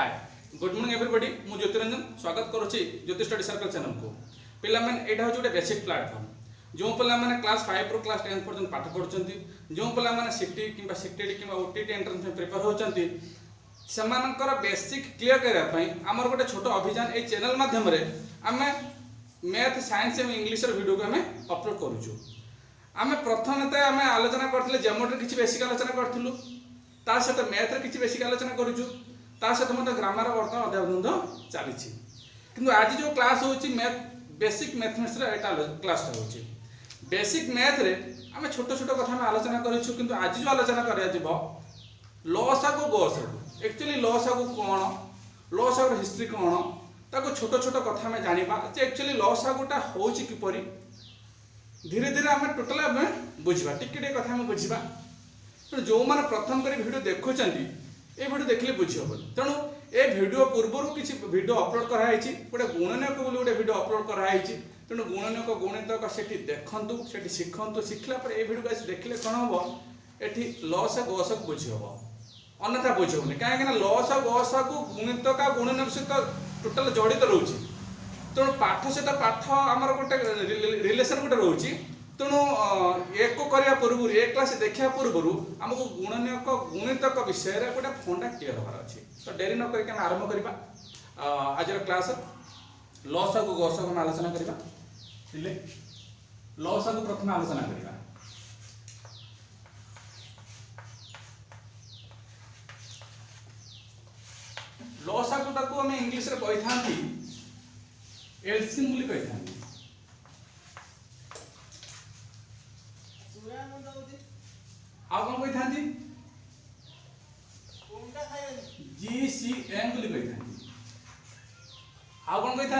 Hi good morning everybody मु ज्योतिरंजन स्वागत करुच्ची ज्योति study circle channel को पिला मैंने यहाँ हूँ गोटे बेसिक प्लाटफर्म जो पिला मैंने क्लास 5 रु क्लास 10 पर्यंत पाठ पढ़ुंट जो पिला मैंने सीटी कि सीटेड कि ओटीटी एंट्रेंस में प्रिपेयर होती से बेसिक क्लीयर करने आमर गोटे छोट अभियान ये चैनल माध्यम आम मैथ साइंस और इंग्लिश वीडियो को आम अपलोड करुचु। आम प्रथम आम आलोचना करते ज्योमेट्री किसी बेसिक आलोचना करूँ ता सहित मैथ किसी बेसिक आलोचना करुचु ता सहित मतलब ग्रामर बर्तमान अध्यापन चली किंतु आज जो क्लास होची मैथ बेसिक मैथमेटिक्स रे क्लास होची बेसिक मैथ रे आम छोट छोट कथा में आलोचना करूँ किंतु आज जो आलोचना करा लसागु गसागु एक्चुअली लसागु कौन लसागुर हिस्ट्री कौन ताको छोट छोट कथा में जानिबा जे एक्चुअली लसागुटा होची किपरि धीरे धीरे आम टोटाल आम बुझा टिके कथा में बुझा तो जो मैंने प्रथम कर वीडियो देखुं ये वीडियो देखले बुझी हम तेणु ए वीडियो पूर्वर किसी वीडियो अपलोड कराई गोटे गुणनक गोटे वीडियो अपलोड कराई तेणु गुणनक गुणितक से देखु से शिखु शिखला ये वीडियो को देखले कौन हम ये लस गस बुझी हम अन्यथा बुझे कहीं लस गस को गुणितक गुणनक सहित टोटाल जड़ित रोचे तेणु पाठ सहित पाठ आमर गोटे रिलेसन गोटे रोचे तेणु एक करने पूर्व एक क्लास देखा पूर्व आमको गुणनक गुणितक विषय गोटे फंडा क्लीयर होवार अच्छे तो डेरी न करके आरंभ करवा आज क्लास लस को गस को आलोचना करवा लस को प्रथम आलोचना करवा लसागुटा को आम इंग्लीश कही था एलसीएम कही था आउ कौन कही था जीसीएम कही था आउ कौन कही था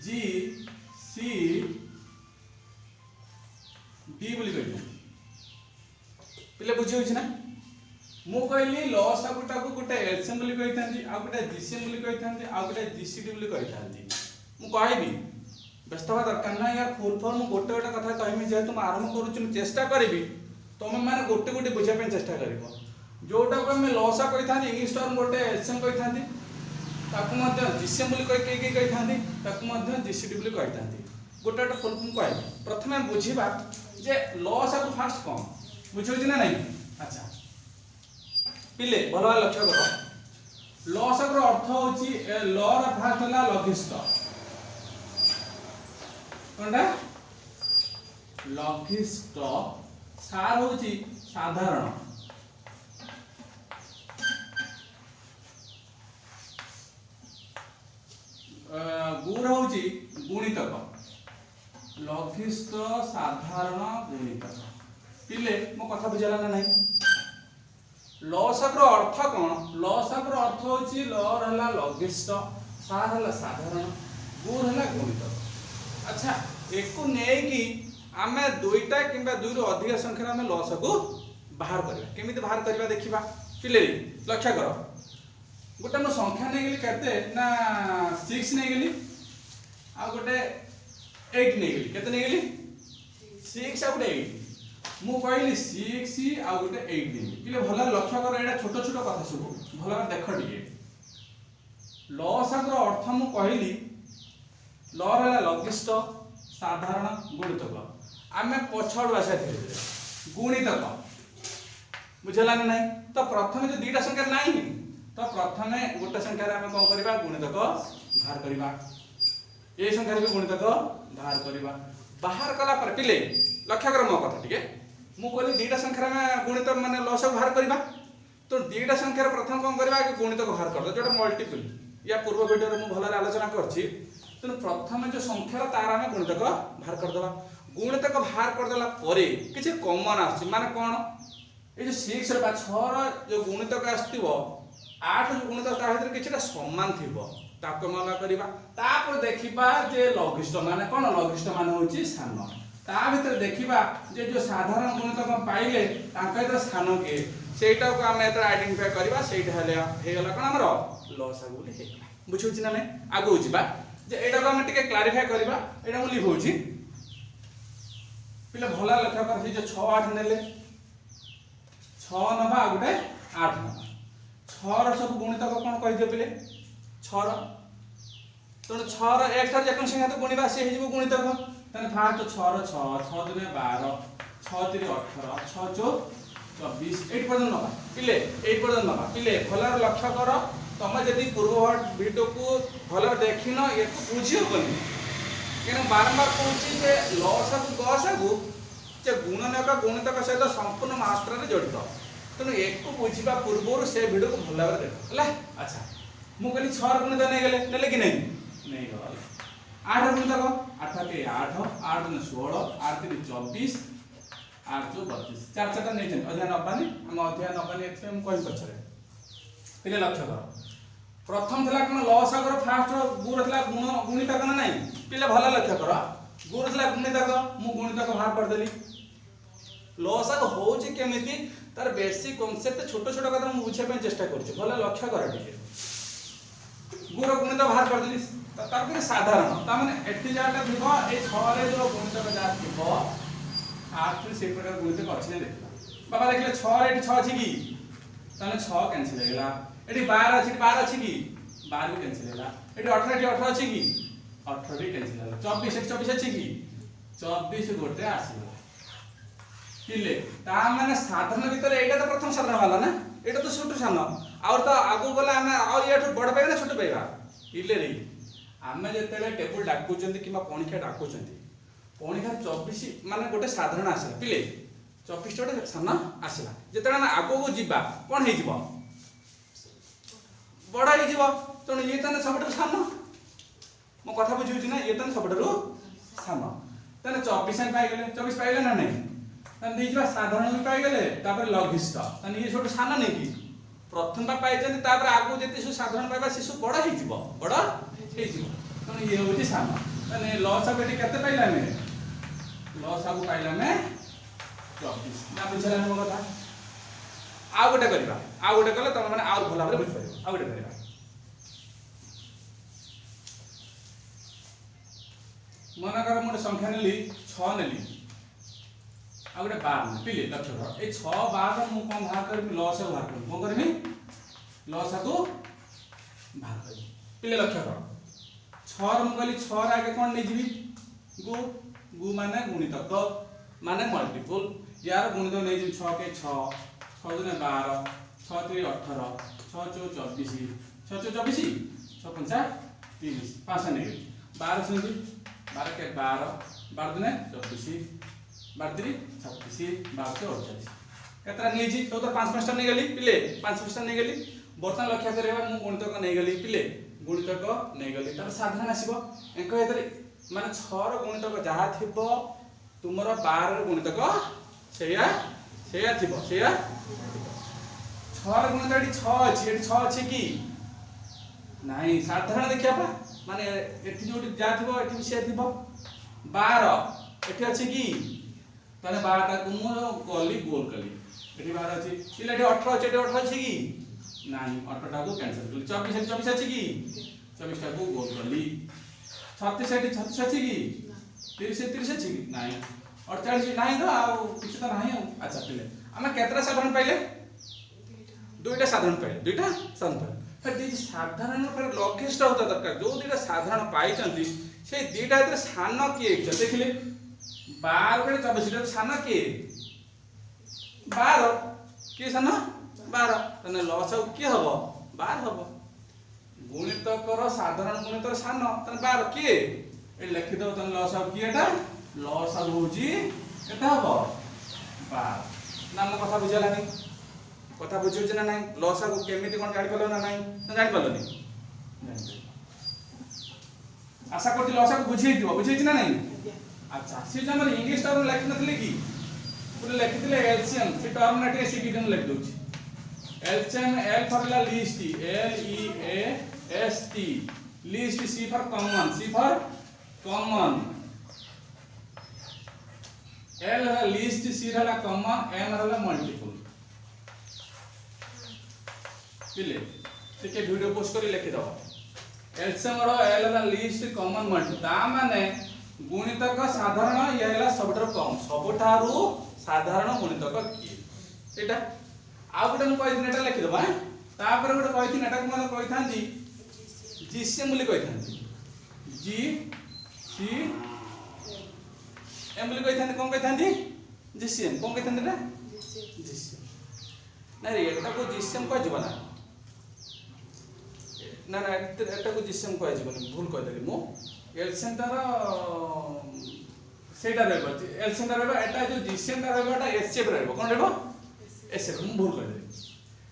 जीसीडी कही था पिले बुझी होछि ना मु कहली लसागुटा को गोटे एलसीएम कही था आ गोटे जीसीएम कही था आ गोटे जीसीडी कही था मु कहबी व्यस्त हवा दरकार ना यार फुल फॉर्म गोटे गोटे कथा कहमी जेहेतु मैं आरंभ करुँ चेष्टा करी तुम मैंने गोटे गोटे बुझापी चेष्टा कर जोटा को आम लसा कही था इंग्लीश टर्म गोटे एलसीएम कही था जीसीएम कही था जीसीडी कही था गोटे गोटे फुल फॉर्म कह प्रथम बुझा जे लसा को फास्ट कौन बुझे ना नहीं। अच्छा पिले भल भाव लक्ष्य कर लसागर अर्थ होची लर फास्ट है लघिष्ठ कौनटा लघिष्ठ सार होची साधारण गुण होची गुणितक लघिष्ठ साधारण गुणितक पिले मो कथा बुझाला ना नहीं लसागर अर्थ कौन लसागर अर्थ होची लर है लघिष्ठ सार है साधारण गुण है गुणितक। अच्छा एक नहीं आम दुईटा कि दुई रु अधिक संख्या आम लस को बाहर करवा केमी बाहर करवा देखा पिले लक्ष्य कर गोटे मो संख्या नहीं गली केते ना 6 नहीं गली आ गोटे 8 नहीं गली केते नहीं गली 6 आ गोटे 8 मु कहली 6 आ गोटे 8 नहीं पिले भल लक्ष्य कर एटा छोट छोट कथा सब भल देख टिके लसागर अर्थ मु कहली लर है लघिष्ठ साधारण गुणितक आम पछड़ आसा धीरे धीरे गुणितक बुझेगा ना नहीं तो प्रथम जो दुईटा संख्या नहीं तो प्रथम गोटे संख्यार आम कौन करवा गुणितक बाहर करवा ये संख्यार भी गुणितक बाहर करवा बाहर कला पर पिले लक्ष्य कर मो कथा टिके मु कहली दुईटा संख्यार आम गुणित माने लस बाहर करवा तो दुईटा संख्यार प्रथम कौन करवा गुणितक बाहर कर जो मल्टीपल या पूर्व वीडियो में भल आलोचना करछि तेणु प्रथम जो संख्यार तार आम गुणितक बाहर करदे गुणितक बाहर करदेला किसी कमन आने कौन ये 6 जो गुणितक आसो 8 जो गुणितक भर किसी सामान थी मन करवा देखा जे लघिष्ठ मान कौन लघिष्ठ मान हूँ सान ता भर देखा जे जो साधारण गुणितक पाइले स्थान किए सेटा को आम आइडेंटिफाई करवा सेगला कौन आमर लसागु बुझे ना नहीं आगू जा जे एटा को हम टिके क्लारिफाई करबा एटा मु लिखौची पिले भला लक्ष्य कर जो 6 8 नेले 6 नबा गोटे 8 नबा छर सब गुणितक कौन कहि दियो पिले छर तेणु छर एक ठार जेकोन संख्या तो गुणिबा से हेजिबो गुणितक तने फास्ट छर 6 6 दुने 12 6 3 18 6 4 24 8 पर्यंत नबा पिले 8 पर्यंत नबा पिले भलर लक्ष्य कर तुम जदि पूर्व वीडियो को भलर देखिन ये को बुझी होबनी केन बारंबार कहूची जे लसक गसक जे गुणनक गुणितक सहित संपूर्ण मात्रा रे जड़ित तेणु एक को बुझीबा पूर्व से वीडियो को भल भाव देख हला अच्छा मु कहली 6 गुणित नहीं गेले नेले कि नहीं गल 8 गुणितक 8 के 8 8 ने 16 8 3 24 8 2 32 चार चार नहीं छन अध्ययन नबानी हम अध्ययन नबानी एथे हम कहि पछरे पिले लक्ष्य कर प्रथम थला कोन लसकर फास्ट गुण थला गुण गुणितक ना नहीं पिले भल लक्ष्य कर गुण थला गुणितक मु गुणितक भाग कर देली लसक होची केमिति तार बेसिक कांसेप्ट छोट छोट कथा मु बुझे पे चेष्टा करछु भल लक्ष्य कर टिके गुण गुणित भाग कर देली तार के साधारण ता माने एठी जाटा थिबो ए 6 रे जो गुणितक जा थिबो 8 रे से प्रकार गुणितक अछि ने देखला बाबा देखले 6 रे एठी 6 अछि की ताने 6 कैंसिल हेला एठी 12 अछि 12 अछि की 12 भी कैंसिल हेला एठी 18 एठी 18 अछि की 18 भी कैंसिल हेला 24 एठी 24 अछि की 24 गोटे आसीला पिले ता माने साधारण भीतर एटा तो प्रथम साधारण वाला ना एटा तो छोटो सानो और तो आगु गला हमें और ये बड़ पाइबा ना छोटो पाइबा पिले रे आमे जेतेले टेबल डाकुचंती किबा पणिखा डाकुचंती पणिखा 24 माने गोटे साधारण आसीला पिले 24 गोटे सानो आसीला जेतेले ना आगु को जिबा कोन हे जिवो बड़ा हे जिवो तण ये तने सबटो सानो मो कथा बुझुची ना ये तने सबटो सानो तने 24 पाइ गेले 24 पाइले ना नहीं तने दिजबा साधारण भी पाइ गेले तापर लघिष्ठ तने ये छोटो सानो नहीं की प्रथम बा पाइचंती तापर आगु जेते सु साधारण पाइबा शिशु बड़ा हे जिवो बड़ा हे जिवो तने ये होची सानो तने लॉस ऑफ एटी केते पाइला में लॉस आगु पाइला में 24 ना बुझला हम कथा आ गोटे करबा आ गोटे कले तम माने और भला भाबरे बुझ पाइबो आ गोटे करबा मना कर मोर संख्या नेली 6 नेली आ गोटे 12 पिले लक्ष्य कर ए 6 12 मु कोन भाग करबी लॉस भाग करबी कोन करबी लॉस आगु भाग करबी पिले लक्ष्य कर 6 मु कहली 6 रे आगे कोन नै जीवी गु माने गुणितक माने मल्टीपल यार गुणितक नै जी 6 के 6 6 दुने 12 6 3 18 6 4 24 6 4 24 6 5 30 5 नै 12 सुनबी 12 के 12 12 दुने 24 12 3 36 12 के 48 केतरा नै जी तो 5 5 नै गेली पिले 5 5 नै गेली बर्तन लक्ष्य करबा मु गुणितक नै गेली पिले गुणितक नै गेली त साधारण आसीबो एंको हेतरे माने 6 रो गुणितक जहा थिबो तुमरो 12 रो गुणितक सेया थिबो सेया 6 रो गुणितक एठी 6 अछि एठी 6 अछि की नाही साधारण देखिया पा माने एठी जोटी जा थिबो एठी से थिबो 12 एठी अछि की ताने 12 ता कुमो गली गोल कली एठी 12 अछि इले एठी 18 अछि एठी 18 अछि की नाही 18 टा को कैंसिल कली 24 एठी 24 अछि की 24 टा को गोल कली 36 एठी 36 अछि की 30 30 अछि की नाही 48 नाही तो आ किछ त नाही अच्छा पिले हम केतरा साधारण पाइले दुईटा साधारण पाइले दुईटा साधारण पाइले फिर दी साधारण पर लघिष्ठ होता दरकार जो दुईटा साधारण पाइचंती से दुईटा भीतर सानो के देखिले 12 के 24 टा सानो के 12 के सानो 12 तने लॉस आउ के हबो 12 हबो गुणितक रो साधारण गुणितक सानो तने 12 के ए लिखि दो तने लॉस आउ की एटा लॉस आउ होजी एटा हबो 12 नाम कथा बुझला नहीं कथा बुझुछ ना नहीं लॉस आउ केमिति कोन जानि पलो ना नहीं ना जानि पलो नहीं आशा करती लॉस आउ बुझी दियो बुझी ना नहीं अच्छा से जो हमर इंग्लिश टर्म लिख नथले की पूरे लिखि दिले एलसीएम से टर्म ना टे सीखी दन लिख दोछि LCM L for least L E A S T least C for common L है लीस्ट सी रहला कॉमन एम रहला मल्टीपल पिले ठीक है वीडियो पोस्ट करी लिखि दो एलसीएम रो एल रहला लीस्ट कॉमन मल्टीपल ता माने गुणितक साधारण या हला सबटर कम सबठारु साधारण गुणितक की एटा आ गुटे हम कहि दिनेटा लिखि दबा तापर गोटे कही एटा को मैंने कही था जीसीएम बोली कही था जी सी एम बोली कही था कौन कही था जीसीएम कौन कही था जीसीएम ना रे एटा को जीसीएम कह जीव ना ना ना एटा को जीसीएम कह जीवनी भूल कह देली मु एलसीएम तार सेटा रहबो एलसीएम तार रहबो एटा जो जीसीएम तार रहबो एटा एचसीएफ रहबो कोन रहबो एचसीएफ मु भूल कह देली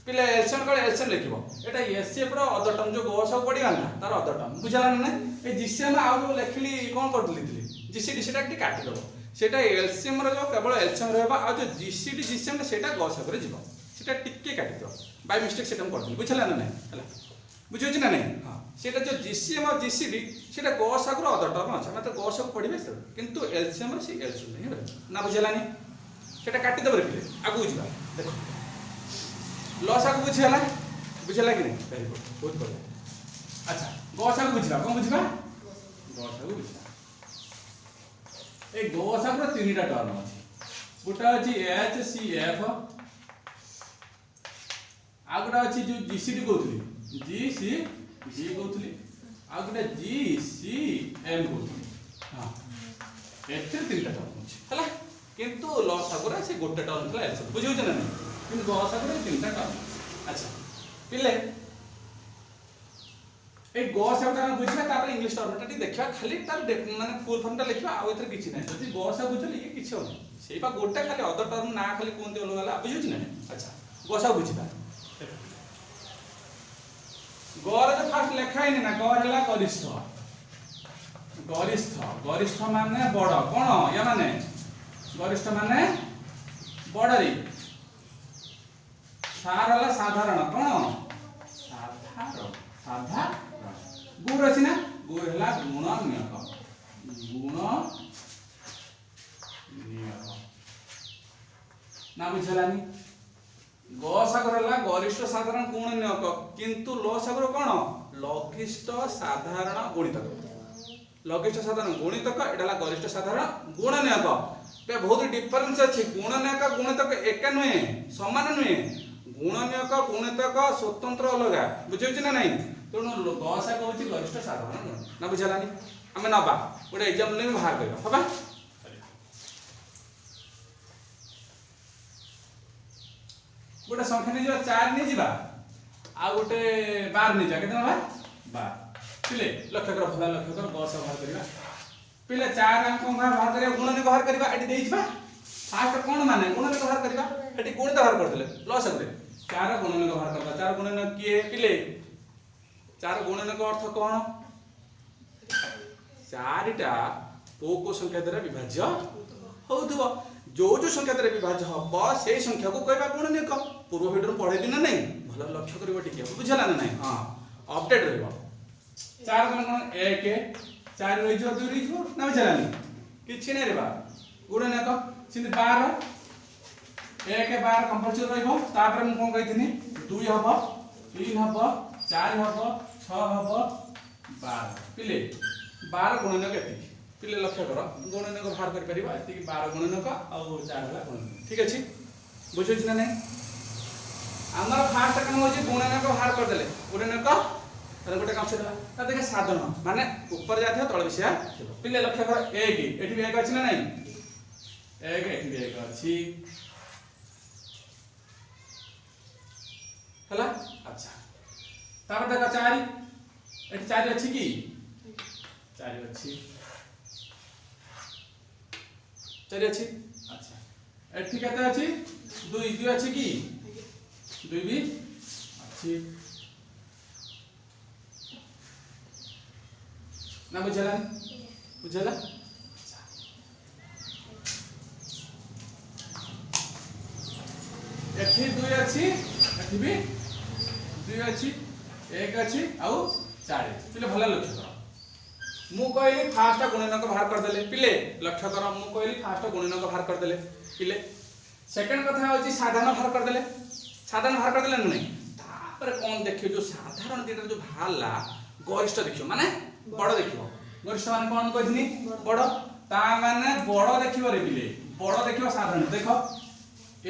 पिले एलसीएम कले एलसीएम लिखिबो एटा एचसीएफ रो अदर टर्म जो गोस पड़ी गला तार अदर टर्म बुझला ना ए जीसीएम आ जो लिखली कोन कर दिली जीसीडी सेटा टी काटी दबो सेटा एलसीएम रो जो केवल एलसीएम रहबो आ जो जीसीडी जीसीएम सेटा गोस रे जीवो सेटा टिके काटी दो बाय मिस्टेक सेटा कर दिली बुझला ना हला बुझियो छी ना नहीं हां सेटा जो जीसीएम और जीसीडी सेटा गोस रो अदर टर्म अच्छा मतलब गोस पड़िबे किंतु एलसीएम रो सी एलसीएम नहीं रह ना बुझलानी सेटा काटी दबो रे पिले आगु बुझबा देखो लॉस आगु बुझला बुझला कि नहीं वेरी गुड बहुत बढ़िया अच्छा गोस आगु बुझला कोन बुझबा गोस आगु बुझला ए गोस आगु तीनटा टर्म अछि गोटा अछि एचसीएफ आगुटा अछि जो जीसीडी कहथली जीसी जी कहथली आगुटा जीसीएम कहथली हां एते तीनटा टर्म अछि हला किंतु लॉस आगुरा से गोटे टर्म थला एलसीएम बुझियो छ ना किंतु गोस आगुरा तीनटा टर्म अच्छा पिले ए गोस आगुरा बुझबा तापर इंग्लिश टर्म टा देखा खाली तार माने फुल फॉर्म टा लिखबा आ एथर किछि नै जति गोस आ बुझली ये किछि नै सेपा गोटे खाली अदर टर्म ना खाली कोनते अलग बुझियो छ ना अच्छा गोस आ बुझबा गौर जो फास्ट लेखा ही ना गौर हला गरिष्ठ गरिष्ठ गरिष्ठ माने बड़ कोन या माने गरिष्ठ माने बड़ रे सार हला साधारण कोन साधारण साधारण गुण अछि ना गुण हला गुण नियक ना बुझलानी गसागर हला गरिष्ठ साधारण गुण नियक किंतु लसागर कोन लघिष्ठ साधारण गुणितक लघिष्ठ साधारण गुणितक एडला गरिष्ठ साधारण गुण नियक बे बहुत डिफरेंस अछि गुण नियक गुणितक एका नहे समान नहे गुण नियक गुणितक स्वतंत्र अलग बुझियो छी ना नहीं तणु गसा कहूची गरिष्ठ साधारण गुण ना बुझलानी हमें नबा गोटे एग्जांपल ने बाहर करबा हबा गोटे संख्या नहीं जा 4 नहीं जीवा आ गोटे 12 नहीं जा केतना बा 12 पिले लक्ष्य कर भला लक्ष्य कर गस बाहर करबा पिले 4 अंक बाहर करिया गुण ने बाहर करबा एटी देई जीवा फास्ट कोन माने गुण ने बाहर करबा एटी गुण बाहर कर देले लॉस होले 4 गुण ने बाहर करबा 4 गुण ने किए पिले 4 गुण ने का अर्थ कोन 4 टा को संख्या द्वारा विभाज्य होउथबो जो जो संख्या द्वारा विभाज्य हबो से संख्या को कहबा गुण ने क पूर्व वीडियो में पढ़े दिन नहीं भल लक्ष्य करबो टिके बुझला ना नहीं हां अपडेट रहबो 4 गुण कोन 1 4 रहि जो 2 रहि जो ना बुझला नहीं किछि नै रेबा गुण ने क सिंध 12 1 12 कंपलसरी रहबो तापर हम कोन कहिथिनी 2 हबो 3 हबो 4 हबो 6 हबो 12 पिले 12 गुण ने केति पिले लक्ष्य कर गुण ने को बाहर कर परिबा एति 12 गुण ने को आ 4 हला गुण ठीक अछि बुझै छी ना नहीं हमर फास्ट काम हो जे गुण ने को बाहर कर देले गुण ने को तने गोटे काम छला ता देखे साधन माने ऊपर जाथे तळ विषय पिले लक्ष्य कर 1 एठी भी 1 अछि ना नहीं 1 एठी भी 1 अछि हला अच्छा तापर देखा 4 एठी 4 अछि की 4 अछि 4 अछि अच्छा एठी केते अछि 2 2 अछि की 2 भी अछि ना बुझला बुझला एठी 2 अछि एठी भी 2 अछि 1 अछि आ 4 अछि पिले भला लक्ष्य कर मु कहली फास्ट गुणनक बाहर कर देले पिले लक्ष्य कर मु कहली फास्ट गुणनक बाहर कर देले पिले सेकंड कथा होची साधारण बाहर कर देले साधारण बाहर कर देले नहीं तापर कोन देखियो जो साधारण दिटा जो भाला गरिष्ठ देखियो माने बड़ देखियो गरिष्ठ माने कोन कहिनी बड़ ता माने बड़ देखियो रे पिले बड़ देखियो साधारण देखो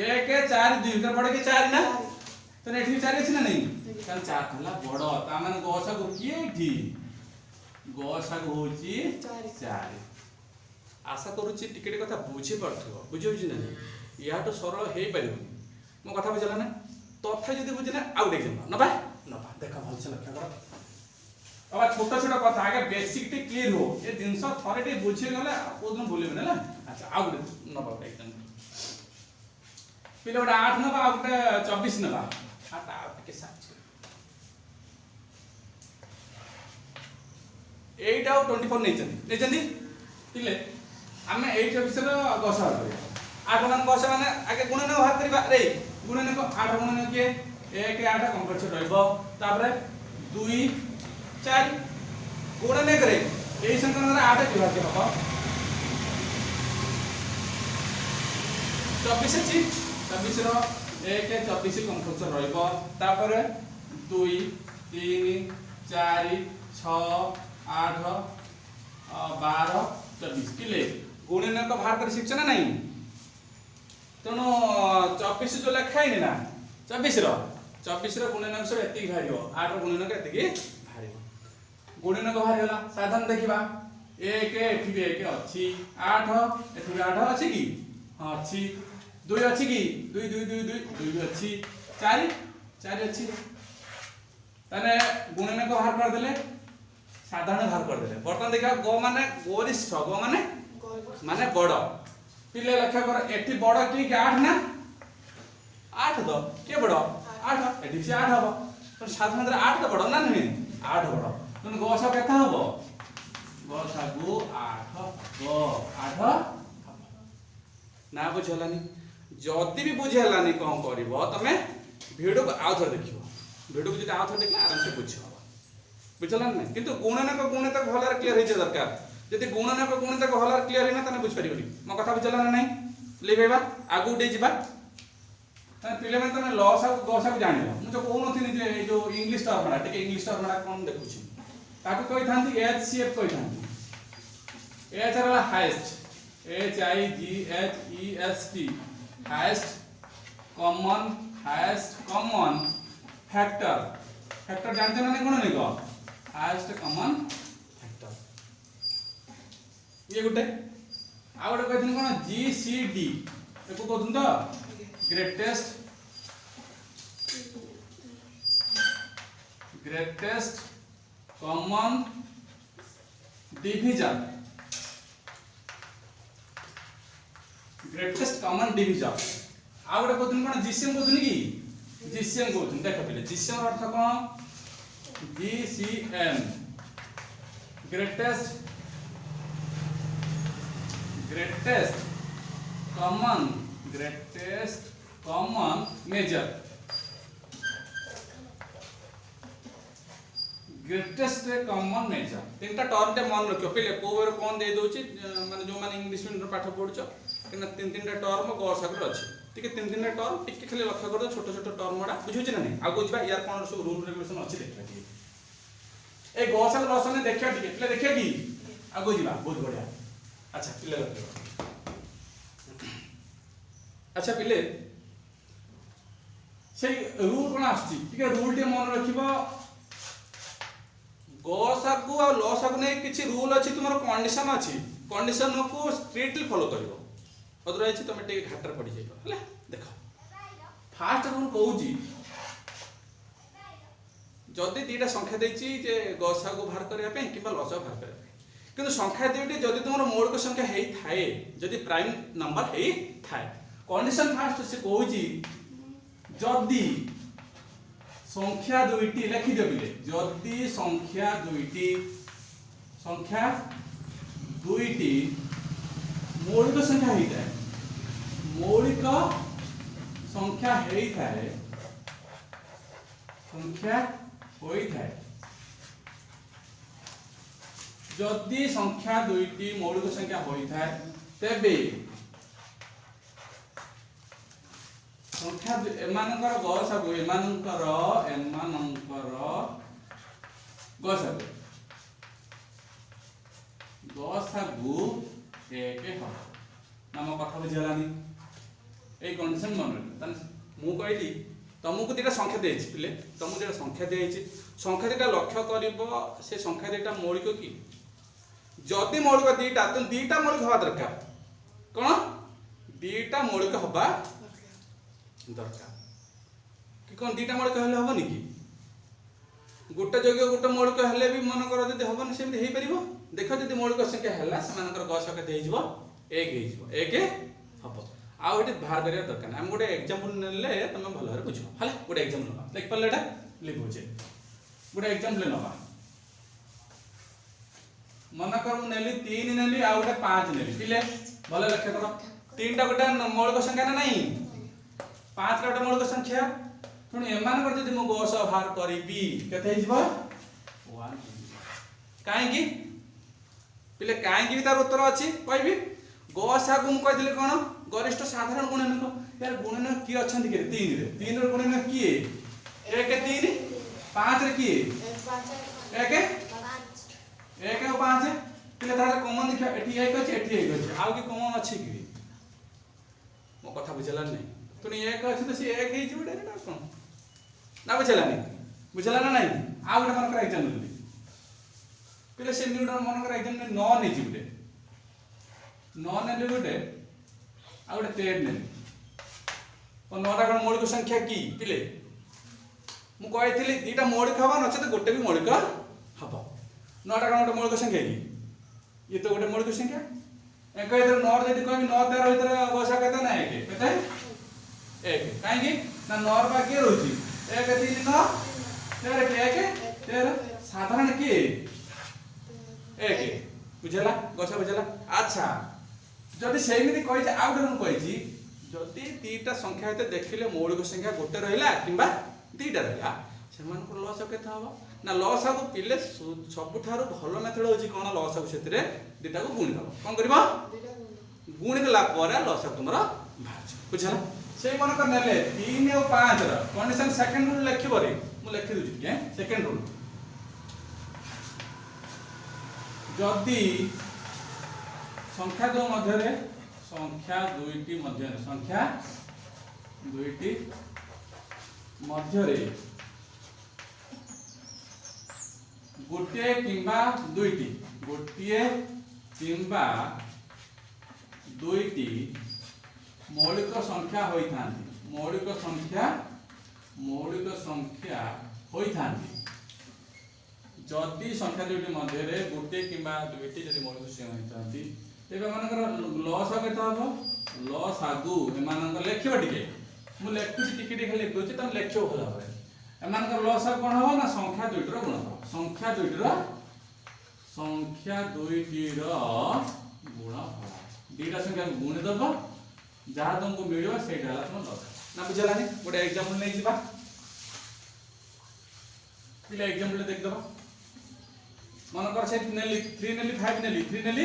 1 4 2 के बड़ के 4 ना तो एठी 4 अछि ना नहीं तान 4 हला बड़ ता माने गसागु किए एठी गसागु होची 4 आशा करूची टिके कथा बुझी पड़थो बुझी होची ना या तो सरल हे परिबो मो कथा बुझला ना तथा जदी बुझना आउ देख नबा देखा भल से लक्ष्य करो अब छोटा छोटा कथा आगे बेसिक टी क्लियर हो ए जिंस थरे टी बुझी गले कोदन भूलिबे ना अच्छा आउ नबा एकदम पिले 8 नबा आउ 24 नबा आता के साथ 8 आउ 24 नै जंदी पिले हमें 8 विषय गसा करिया 8 मान गसा माने आगे गुणन बाहर करबा रे गुणन को 8 गुणन के 1 8 कंपलसरी रहइबो तापरे 2 4 गुणन करे एई संख्या रे 8 विभाज्य हबो 24 अछि 24 रो 1 24 कंपलसरी रहइबो तापरे 2 3 4 6 8 12 24 किले गुणन को बाहर कर शिक्षा ना नहीं तनो 24 जो लिखाइनी ना 24 रो गुणनक सब एति भारियो 8 रो गुणनक एति भारियो गुणनक भारि होला साधारण देखिबा 1 एठी भी 1 अछि 8 एठी भी 8 अछि की हां अछि 2 अछि की 2 2 2 2 2 अछि 4 4 अछि तने गुणनक बाहर कर देले साधारण बाहर कर देले बर्तन देखा गो माने गरिष्ठ गो माने बड़ पिले लक्ष्य कर एठी बड़ की 8 ना 8 दो के बड़ 8 एठी से 8 हबो तो साधारण 8 तो बड़ ना नहीं 8 बड़ तो गसा केता हबो गसा गो 8 गो 8 ना बुझलानी जदी भी बुझेलानी कोन करबो तमे वीडियो को आउथर देखियो वीडियो को जदी आउथर देखला आराम से बुझो बुझला नहीं किंतु गुणनक भलर क्लियर होइছে दरकार जदी गुणनक भलर क्लियर हेना तने बुझ परिबनी मो कथा बुझला ना नहीं लेबेबा आगु डे जिबा तने पिले में तने लॉस आ गसा को जानिबो मु जो कोन नथिनी जे ए जो इंग्लिश टर्म बडा टिके इंग्लिश टर्म बडा कोन देखुची ताकू कहि थांती एचसीएफ कहि थांती एच वाला highest H I ji H E S T highest common factor जानते ना नहीं गुणनिक हाईएस्ट कॉमन फैक्टर ये गुटे आ गुटे कहथिन कोन जीसीडी एको कहथुन तो ग्रेटेस्ट कॉमन डिवीजन आ गुटे कहथुन कोन जीसीएम कहथुन की जीसीएम कहथुन देख पहिले जीसीएम रो अर्थ कोन GCM greatest common measure greatest common measure तीनटा टर्म ते मन रखियो पहिले कोवर कोन दे दोची माने जो माने इंग्लिश मीडियम पाठ पढुचो किना तीनटा टर्म गसागु अछि ठीक तीनटा टर्म टिके खाली लक्ष्य कर छोट छोट टर्म वाला बुझुची ना नहीं आगो जिबा यार कोन सब रूल रेगुलेशन अछि देखला ए गसागु लसन देखिया टिके पहिले देखिया की आगो जिबा बहुत बढ़िया अच्छा पहिले अच्छा पहिले से रूल कोन आछि ठीक रूल टे मन रखिबो गसागु आ लसागु नै किछि रूल अछि तुमर कंडीशन अछि कंडीशन को स्ट्रिक्टली फॉलो करिवो अदरवाइज तुम टे घाटर पड़ी जाइबो हला देखो फास्ट रूल कहूची जदी दीटा संख्या देछि जे गसागु बाहर करिया पे किबा लसागु बाहर करिया पे किंतु संख्या देउटी जदी तुमर मौलिक संख्या हेई थाए जदी प्राइम नंबर हेई थाए कंडीशन फास्ट से कहूची जदी संख्या दुईटी लिखि देबिले जदी संख्या दुईटी मौलिक संख्या हेई थाए मौलिक संख्या हेई थाए जदि संख्या दुईटी मौलिक संख्या होई थाए तेबे संख्या एमानकर गसागु एक हो नाम कथा बुझलानी ए कंडीशन मन रख तन मु कहली तुमको दुटा संख्या दी पिले तुमको दुटा संख्या दी संख्या दुटा लक्ष्य कर से संख्या दुटा मौलिक कि जदि मौलिक दुटा तो दुटा मौलिक हवा दरकार कौन दुटा मौलिक हवा दरकार कि कौन दुटा मौलिक हेल्ले हेनी कि गोटे जगह गोटे मौलिक हेल्ले भी मन कर जब हेनी सेमती हो पार देख जब मौलिक संख्या है से गस केते एक हम आउ ये बाहर कर दरकार आम गोटे एग्जांपल ने तुम भल भाव बुझ है गोटे एग्जांपल ना देख पारे यहाँ लिखुचे गोटे एग्जांपल ना मनकर मुझे 3 नेली आउ गोटे 5 नेली पिले भल लक्ष्य कर 3टा गोटे मौलिक संख्या ना नहीं 5 गोटे मौलिक संख्या पुणी एम जब मुझे गस बाहर करी केते कहीं पिले कहीं तार उत्तर अच्छी कहबी गसा को मुझे कौन गरिष्ठ साधारण गुणनक यार गुणनक किए अच्छा कि 3 गुणनक किए 1 3 5 किए 1 1 और 5 पिले तार कॉमन देखा एठी 1 अछि एठी 1 अछि आउ कि कॉमन अछि कि मो कथा बुझला नहीं तुनी 1 अछि तो से 1 हे जिवडे ना कोन ना बुझला ना नहीं आउ गोटे मन कर एग्जाम ले पिले से न्यूटन मन कर एग्जाम में 9 नै जिवडे 9 नेले गोटे आ गोटे 13 नेले तो 9टा कौन मौलिक संख्या कि पिले मु कही दुटा मौलिक हवा नचेत गोटे भी मौलिक हम 9टा कौन गोटे मौलिक संख्या कि ये तो गोटे मौलिक संख्या एक 9 जब कह 9 13 भर गसा के ना 1 कहीं ना 9 किए रोचे 1 3 9 13 13 साधारण किए 1 बुझला गसा बुझला अच्छा जदि सेमती कही आउ गोटे कही जदि दुटा संख्या हित देखिले मौलिक संख्या गोटे रहा कि दुटा रहा से लस के ना लस को पिले सबुठ भल मेथड हूँ कौन लस को से दुटा को गुणीद कौन कर गुणीदेला लस तुम बाहर बुझला से मन कर ने 3 और 5 कंडीशन सेकंड रूल लिखिबरे मु लिखि दूची सेकंड रूल जदि संख्या दो मध्य संख्या दुईटी मध्य गोटे किंबा दुईटी गोटे किंबा दुईटी मौलिक संख्या होई थांती जदि संख्या दुईटी मध्य गोटे किंबा दुईटी जदि मौलिक संख्या होती तेरे मानकर लस केते हम लस आगु एमान लिखिबा टिके मु लिखुची टिके टिके लिख दोची तम लिखियो भल भाबरे एमान लस कोन हो ना संख्या दुईटर गुण हो संख्या दुईटीर गुण हो दुईटा संख्या गुण दबो जहाँ तुमको मिलियो सेटा हला तुम लस ना बुझलानी गोटे एग्जांपल नै जिबा पिले एग्जांपल देख दबा मन कर से 3 नेली 5 नेली 3 नेली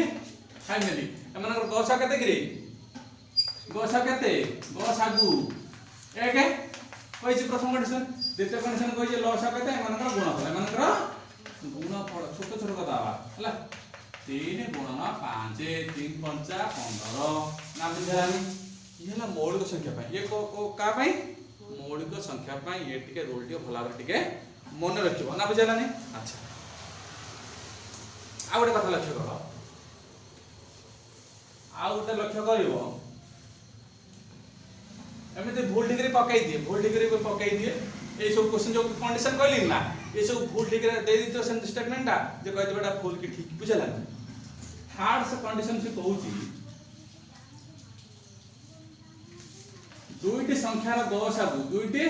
5 नेली एमान गसा केते गिरे गसा केते गस आगु 1 कहि प्रथम कंडीशन द्वितीय कंडीशन कहि लसा केते एमान गुणफल एमान गुणफल छोट छोट कथा हला 3 गुणन 5 3 5 15 ना बुझानी ये हला मौलिक संख्या पाई ये को का पाई मौलिक संख्या पाई ये टिके रोल टिके भला टिके मन रखिबो ना बुझालानी अच्छा आ गोटे कथा लक्ष्य कर आ गोटे लक्ष्य करिवो एमते भूल डिग्री पकाई दिए ए सब क्वेश्चन जो कंडीशन कहली ना ये सब भूल डिग्री दे दितो सेंस स्टेटमेंटटा जे कहते बेटा भूल की ठीक बुझला थर्ड से कंडीशन से कहूची दुईटी संख्यार गसागु दुईटी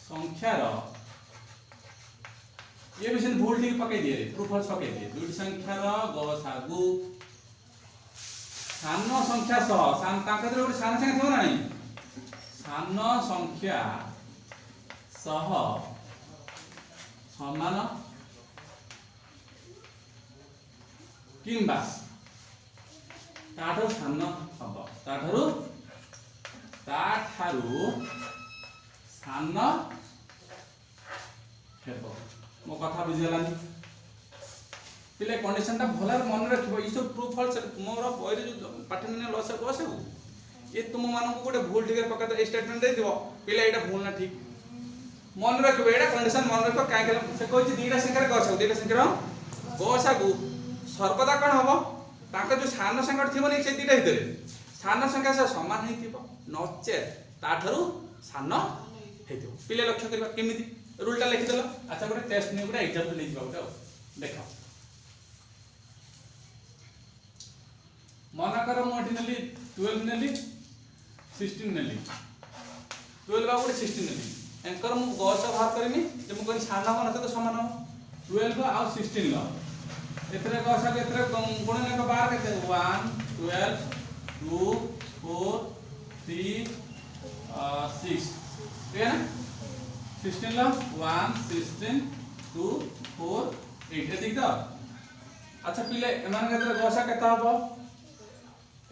संख्यार ये भी भूल ठीक पकई दिए ट्रू फॉल्स पकई दिए दुईटी संख्यार गसागु सान संख्या सह सान ताकत रे सान संख्या थो ना नहीं सान संख्या सह समान किंबा ताठो सान हबो ताठो सान हेबो मो कथा बुझिलानी पिले कंडीशन ता भलर मन रखिबो ई सब ट्रू फॉल्स मोर पहिले जो पाठन लस ये तुम मान को गोटे भूल ठीक पका स्टेटमेंट दे दिबो पिले एटा भूल ना ठीक मन रखिबो एटा कंडीशन मन रखिबो काहे के से कहछि दीटा संख्यार गसागु दीटा संख्यार गसागु सर्वदा कोन हबो ताके जो सान संख्या थिबो नै से दीटा हितरे सान संख्या से समान हेतिबो नचे ताठरू सान हेतिबो पिले लक्ष्य करबा केमिति रूलटा लिखि देलो अच्छा गोटे टेस्ट नै गोटे एग्जांपल नै दिबा गोटे देखा मन कर मोठी नेली 12 नेली 16 नेली 12 बा गोटे 16 नेली एंकर मु गस बाहर करमी जे मु कोन सान मन तो समान हो 12 आ 16 लो एतरे गस के एतरे गुणन के बाहर के 1 12 2 4 3 6 ठीक है ना 16 लो 1 16 2 4 8 ठीक तो अच्छा पिले एमान के एतरे गस केता हबो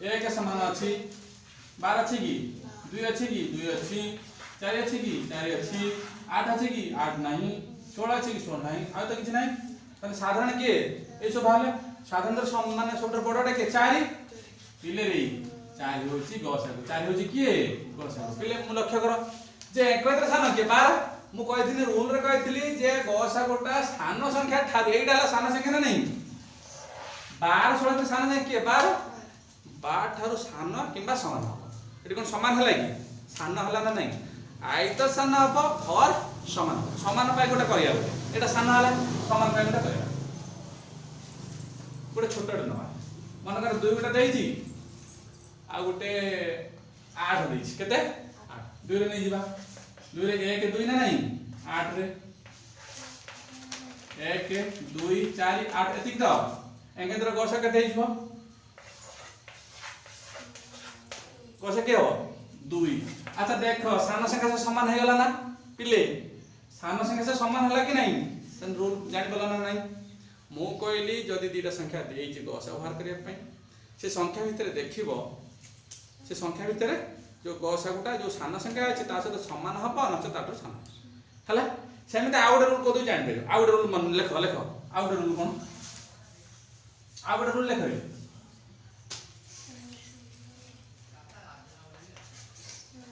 एक समान अछि 12 अछि की 2 अछि की 2 अछि 4 अछि की 4 अछि 8 अछि की 8 नाही 16 अछि की 16 नाही आ त किछ नाही तने साधारण के ए सब भाले साधारण तर माने सबटर बडटा के 4 पिले रे 4 होछि गसागु 4 होछि के गसागु पिले मु लक्ष्य कर जे एकत्र सान के 12 मु कहिथिनी रूल रे कहिथिली जे गसागुटा स्थान संख्या ठार एइडाला सान संख्या ना नहीं 12 16 सान संख्या के 12 12 ठारू सान किंबा समान हो एटी कोन समान हला कि सान हला ना नहीं आयत सान हबो और समान पाई गोटा करिया एटा सान हला समान पाई गोटा करिया गोटे छोटटे नवा मन कर 2 गोटा देइछि आ गोटे 8 देइछि केते 8 2 रे नै जिबा 2 रे 1 2 ना नहीं 8 रे 1 2 4 8 एतिक द एंगेंद्र गसा केते हिजबो कसे के हो 2 अच्छा देखो सान संख्या से समान हे गला ना पिले सान संख्या से समान हला कि नहीं सन रूल जानि बोला ना नहीं मु कहली जदी दीटा संख्या देइछि गस व्यवहार करिया पई से संख्या भितरे देखिबो से संख्या भितरे जो गसागुटा जो सान संख्या अछि ता से समान हबो न ताटो सान हला सेमिते आ गोटे रूल कोदु जानि पेलो आ गोटे रूल मन लेखो लेखो आ गोटे रूल कोन आ गोटे रूल लेखो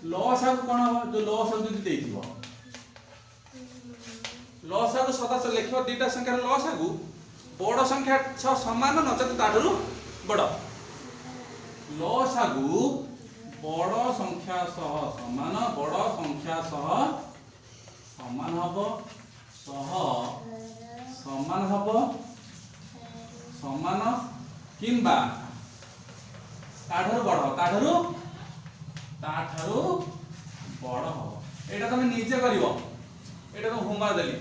लसागु कोन हो जो लसागु जदी देइथिबो लसागु सदा से लेखिबो दीटा संख्या लसागु बड़ संख्या छ समान नचत ताठरू बड़ लसागु बड़ संख्या सह समान बड़ संख्या सह समान हबो समान हबो समान किंबा ताठरू बड़ हो एटा तुम निजे करिवो एटा तो होमवर्क देली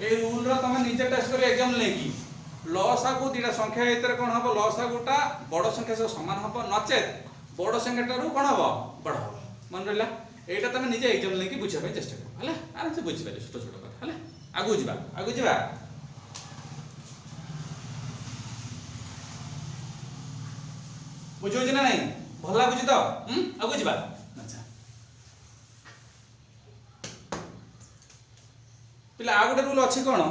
ए रूल रो तुम निजे टेस्ट करी एग्जाम लेकी लसागु दीटा संख्या एतरे कोन हबो लसागुटा बड़ संख्या से समान हबो नचेत बड़ संख्याटारू कोन हबो बड़ हबो मन रहला एटा तुम निजे एग्जाम लेकी बुझा पे चेष्टा करो हले आराम से बुझि पाले छोट छोट बात हले आगु जिबा बुझो ना नहीं भला बुझी तो आगु जिबा अच्छा पिला आ गोटे रूल अछि कोन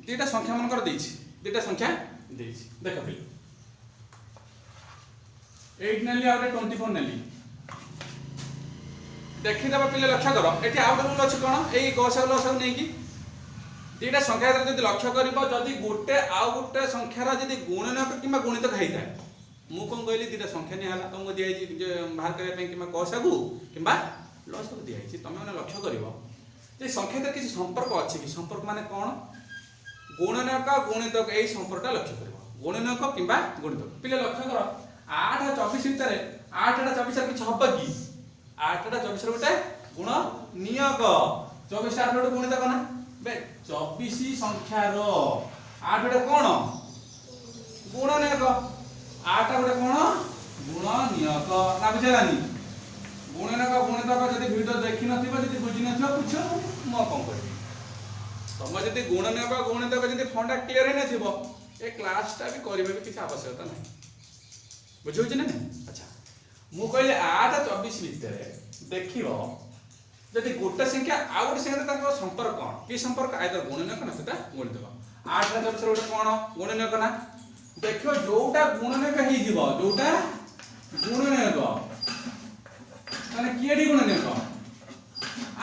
दीटा संख्या मन कर देछि दीटा संख्या देछि देख पिला 8 नेली आ 24 नेली देखि दबा पिले लक्ष्य करो एठी आ गोटे रूल अछि कोन एई गसागु लसागु नै कि दीटा संख्या जदी लक्ष्य करिवो जदी गोटे आ गोटे संख्यार जदी गुणनक किबा गुणित खाइताय मु कोन कहली दीटा संख्या नै हला तुमको दियाई जे बाहर करिया पे किबा गसागु किबा लसागु दियाई छि तमे माने लक्ष्य करिवो जे संख्या तो किसी संपर्क अछि कि संपर्क माने कोन गुणनक गुणितक एई संपर्कटा लक्ष्य करिवो गुणनक किबा गुणितक पिले लक्ष्य करो 8 आ 24 भितरे 8 टा 24 र किछ हबो कि 8 टा 24 र गोटे गुण नियक 24 टा गोटे गुणितक ना बे 24 संख्या रो 8 गोटे कोन गुणनक 8 टा गोटे कोन गुण नियक ना बुझलानी गुणनक गुणितक जदी वीडियो देखि नथिबो जदी बुझि नथिबो पुछो म कोन करि तम जदी गुणनक गुणितक जदी फंडा क्लियर हे नथिबो ए क्लास टा भी करिबे भी किछ आवश्यकता नै बुझौ छी ना अच्छा मु कहले 8 24 भितरे देखिबो जदी गोटे संख्या आ गोटे संख्या ताको संपर्क कोन की संपर्क आइदर गुणनक ना सेटा गुणितक 8 टा 24 गोटे कोन गुणनक ना देखियो जोटा गुणनक हे जिवो जोटा गुणनक माने केडी गुणनक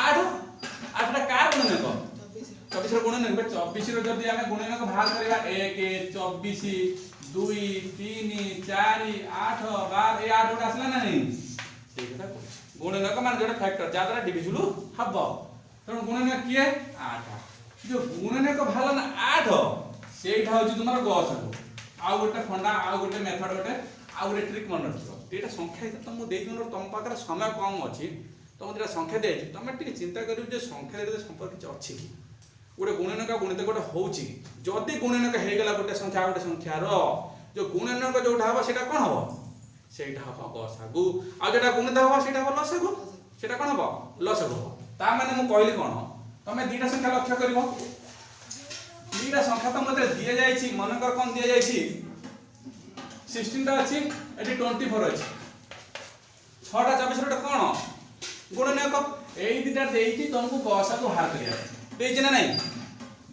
8 टा कार गुणनक 24 रो गुणनक 24 रो जदी आमे गुणनक बाहर करबा 1 24 2 3 4 8 12 ए 8 गोटा आसला ना नहीं से कथा गुणनक मान जोटा फैक्टर जा द्वारा डिविजिबल हबो त गुणनक किए 8 जो गुणनक भाला ना 8 सेटा होची तुम्हारा गसगु आ गोटे फंडा आ गोटे मेथड गोटे आ गोटे ट्रिक मन रखियो एटा संख्या त मु देइ जोन तम पाकर समय कम अछि तुम जो संख्या दे तुम टे चिंता कर संख्या संपर्क किसी अच्छी कि गोटे गुणनक गुणित गोटे होची जदि गुणनक हो गला गोटे संख्या गोटे संख्यार जो गुणनक जोटा हम से कौन हम से हम गसागु आ जो गुणित हम से हम लसागु से कौन हम लसागु ता माने मु कहली कौन तुम दुईटा संख्या लक्ष्य कर दुईटा संख्या तो मत दि जाइए मनकर कौन दि जाइए 16 टा अच्छी ये 24 अच्छी 6टा 24 रोटे कौन गुणनक एई दिटा देइची तुमको गसा को बाहर करिया देइची ना नहीं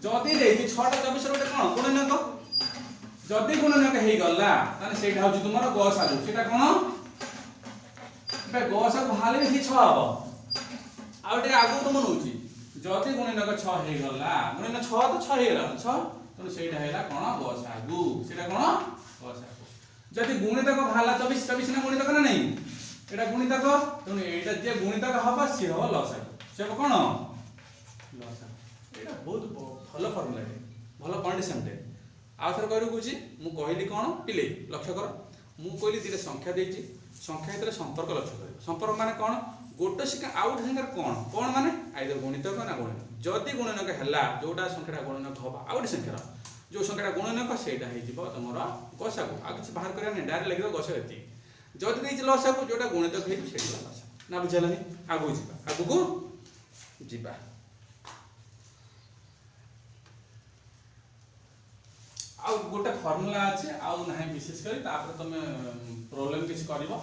जदी देइची 6टा 24 रोटे कोन गुणनक जदी गुणनक हेई गल्ला ताने सेटा होची तुम्हारा गसा जो सेटा कोन बे गसा को बाहर ही 6 हबो आउटे आगु तुम नउची जदी गुणनक 6 हेई गल्ला गुणनक 6 तो 6 हेई गल्ला 6 तो सेटा हेला कोन गसागु सेटा कोन गसागु जदी गुणितक भाला 24 24 ना गुणितक ना नहीं एटा गुणितक तुम एटा जे गुणितक हबा से हो लसागु से कोन लसागु एटा बहुत भलो फार्मूला है भलो कंडीशन टे आ थर करू कुची मु कहली कोन पिले लक्ष्य कर मु कहली दिरे संख्या देची संख्या इतरे संपर्क लक्ष्य कर संपर्क माने कोन गोटे संख्या आउट संख्या कोन कोन माने आइदर गुणितक ना गुणितक जदी गुणनक हला जोटा संख्याटा गुणनक हबा आउट संख्या जो संख्याटा गुणनक सेटा हे जिवो तमरा गसागु आ किछ बाहर करे नै डायरेक्ट लिखिबो गसा एती जदि देइछ लसागु जोटा गुणितक हे सेटा लसा ना बुझलानी आगु जिबा आगु को जिबा आ गोटे फार्मूला अछि आ नाही विशेष करी तापर तमे प्रॉब्लम किछ करबो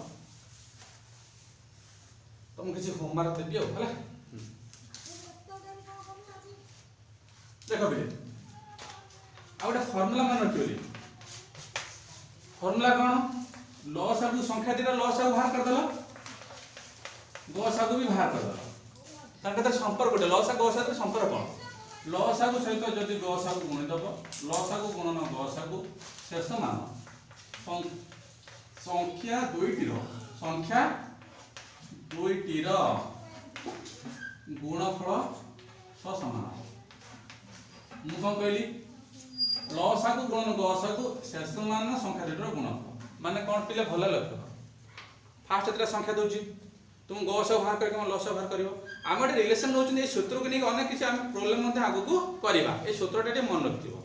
तुम किछ होमवर्क देबियो हला देखो बे आ गोटे फार्मूला मन रखियो फार्मूला कोन लसागु संख्या दिटा लसागु बाहर कर देला गसागु भी बाहर कर देला ताके संपर्क गोटे लसागु गसागु संपर्क कोन लसागु सहित जदि गसागु गुणित दबो लसागु गुणन गसागु शेष मान संख्या दुईटीर गुणफल समान मु कौन कहली लसागु गुणन गसागु शेष मान संख्या दुईटीर गुणफल माने कौन पिले भल लक्ष्य फास्ट एतरा संख्या दोची तुम गस बाहर करके लस बाहर करिवो आम गोटे रिलेशन नौचुन ए सूत्र को नहीं अनेक किसी आम प्रोब्लेम मध्य आगु को करबा ए सूत्रटा मन रखिथिबो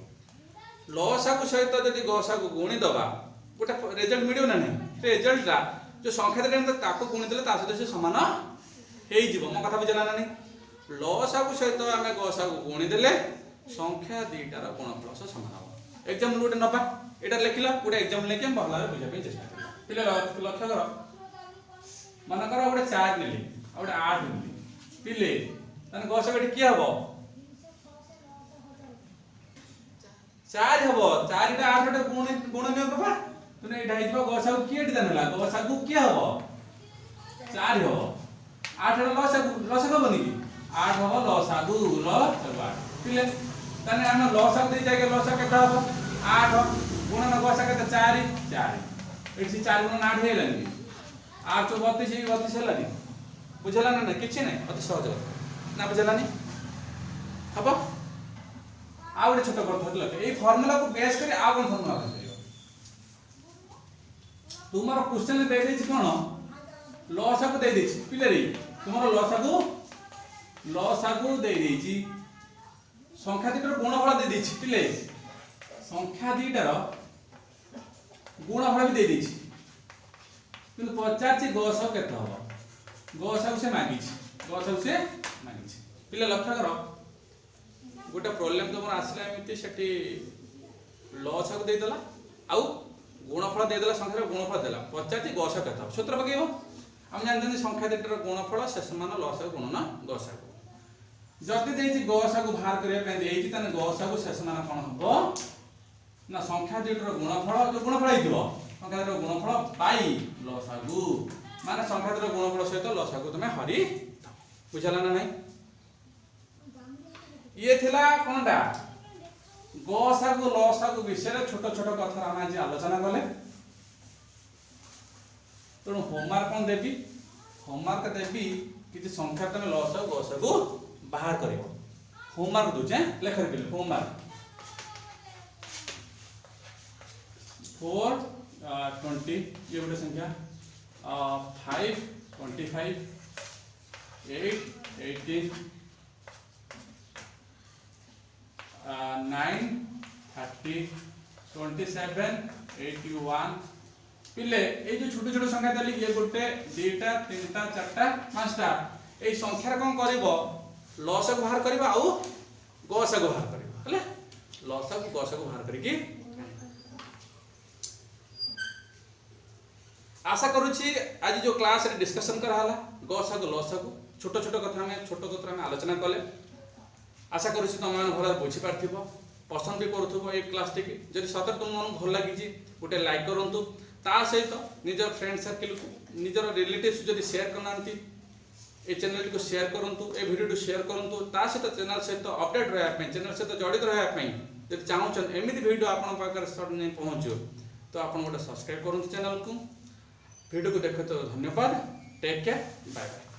लसागु सहित जदि गसागु गुणी दबा गोटे रिजल्ट मिलियो ना नहीं रिजल्टटा जो संख्या देले ताको गुणी देले ता सहित से समान हेई जिवो मो कथा बुझला ना नहीं लसागु सहित आमे गसागु गुणी देले संख्या दुईटार गुणफल से समान हो एग्जाम गोटे नबा एटा लिखिला गोटे एग्जाम लेके हम भला बुझा पे चेष्टा करिया पिले लक्ष्य करो मन कर गोटे 4 नेली गोटे 8 नेली पिले तने गसागु एटी की हबो 4 हबो 4 टा 8 टा गुणनीय करबा तने एटा हिजबो गसागु की एटी देनला गसागु की हबो 4 हबो 8 टा लसागु बनी की 8 हबो लसागु ल पिले तने हम लसागु दे जाके लसा केता हबो 8 गुणन गसा केता 4 4 एटी 4 गुणन 8 हेलानी 8 32 32 हेलानी बुझला ना किछि नै अति सहज ना बुझला नी हबो आ गोटे छोट कर धरल ए फार्मूला को बेस कर आ कोन फार्मूला करियो तुमरो क्वेश्चन दे देछि कोन लसागु दे देछि पिले रे तुमरो लसागु दे देछि संख्या दुईटार गुणफल दे देछि पिले संख्या दुईटार गुणफल भी दे देछि किंतु पचाछि गसागु केते हबो गसागु से मागिछि पिले लक्ष्य करो गोटे प्रॉब्लम तुम आसला एमती सेठी लसागु दे देला आउ गुणफल दे देला संख्यार गुणफल देला पचाछि गसागु केते हबो सूत्र पकेइबो हम जानते संख्या दुईटार गुणफल शेष मान लसागु गुणन गसागु जति देछि गसागु बाहर करिया पे देछि तने गसागु शेष मान कोन हबो ना संख्या दुईटार गुणफल जो गुणफल हेइदिबो संख्या दुईटार गुणफल बाई लसागु माने संख्या दुईटार गुणफल सहित लसागु तमे हरि बुझला ना नहीं ये थिला कोनटा गसागु लसागु विषय छोट छोट कथा आम आज आलोचना कले। तेणु होमवर्क कौन देवी होमवर्क देवी किसी संख्या तुम लसागु गसागु बाहर कर होमवर्क दूचे लेख होमवर्क 4 20 ये गोटे संख्या 5 25 8 18 9 30 27 81 पिले ये जो छोटे छोटे संख्या देली ये गोटे दुईटा तीनटा चारटा पांचटा ये संख्यार कौन करिवो लसागु बाहर करिवो आउ गसागु बाहर करिवो हले लसागु गसागु बाहर करिकी आशा करुछि आज जो क्लास रे डिस्कशन कराला गसागु लसागु छोट छोट कथा में छोट कथा में आलोचना कले। आशा करुछि तुम मैंने भल बुझी पार्थिबो पसंद भी करुथबो ए क्लास टी जदि सतर तुम मन भल लागिछि गोटे लाइक करंतु ता सहित निजर फ्रेंड सर्किल को निजर रिलेटिव्स जदि शेयर करनांती ए चैनल को शेयर करंतु ए वीडियो को शेयर करंतु ता सहित चैनल सहित अपडेट रहया पई चैनल सहित जड़ित रहया पई जदि चाहउछन एमिति वीडियो आपन पाकर सट नै पहुंचो तो आपन गोटे सब्सक्राइब करंतु चैनल को वीडियो को देखते धन्यवाद टेक केयर बाय बाय।